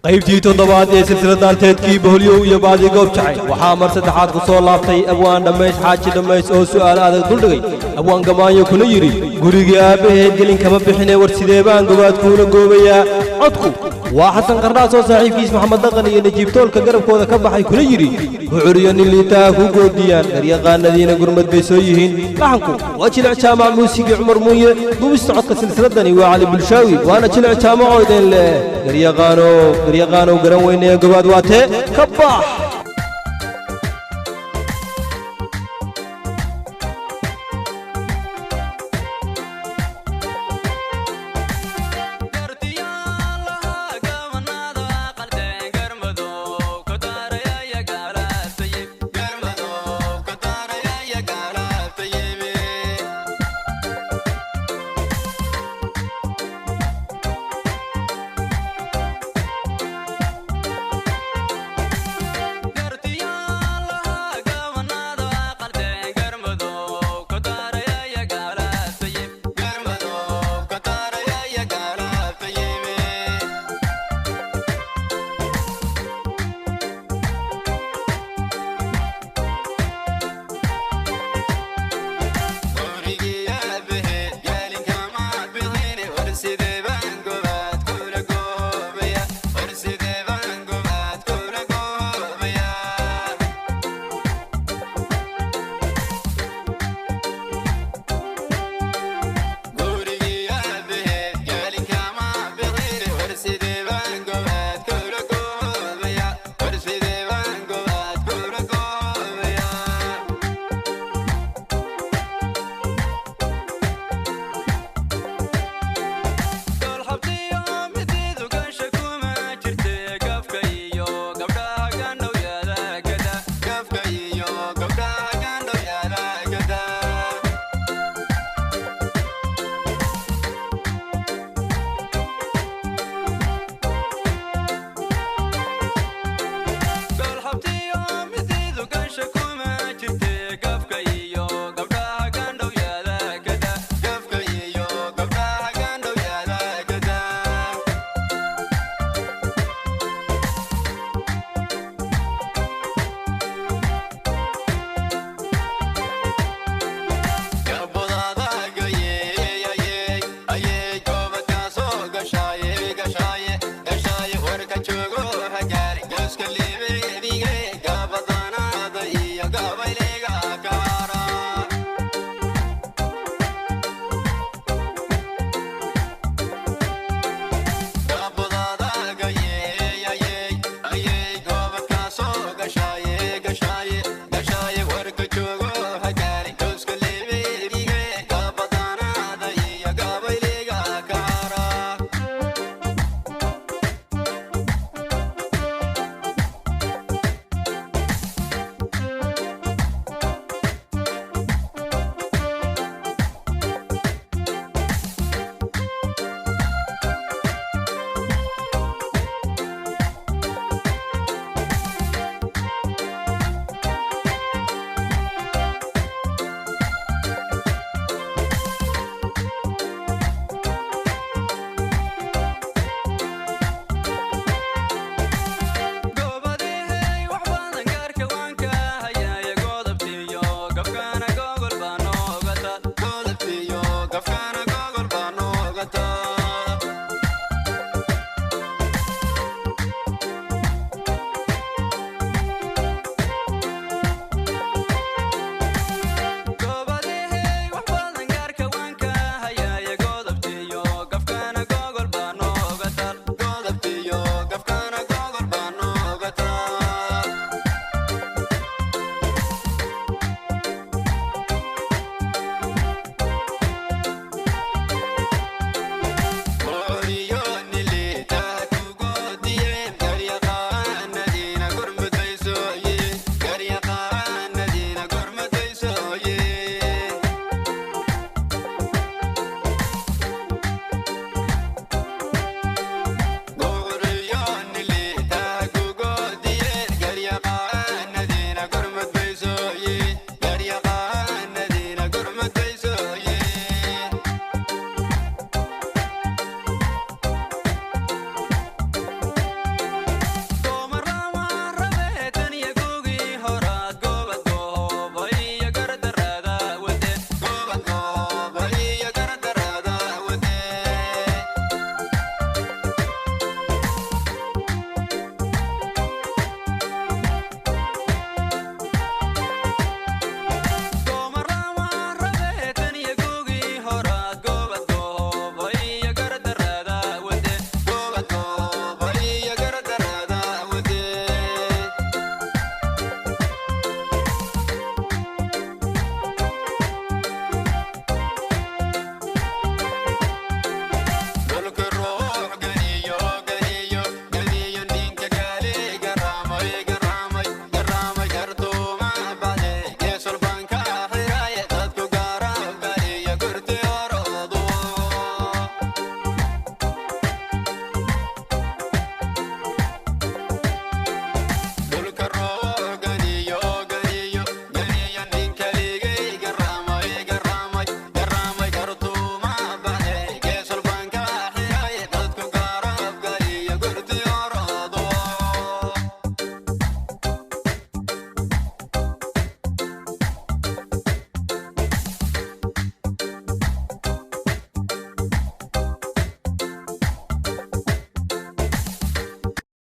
qaybtii toddobaad ee silsiladan teedkii boholyow iyo baadi goob jacay waxaa mar saddexaad ku soo laabtay abwaan dhammays xaaji dhammays oo su'aal adag duldhigay abwaan gamaayo kuna yidhi gurigii aabbaheed gelin kama bixinee war sidee baan gobaadkuuna goobayaa codku waa xasan qardhaas oo saaxiibkiis maxamed dhaqan iyo najiib toolka garabkooda ka baxay kuna yidhi wuxuriyo nin liitaa ku goodiyaan garyaqaanadiina gurmad bay soo yihiin laxanku waa jilic jaamac muusigii cumar muuye duubista codka silsiladani waa cali bulshaawi waana jilic jaamac oo idin leh garyaqaanow garan weynaya gobaad waatee ka bax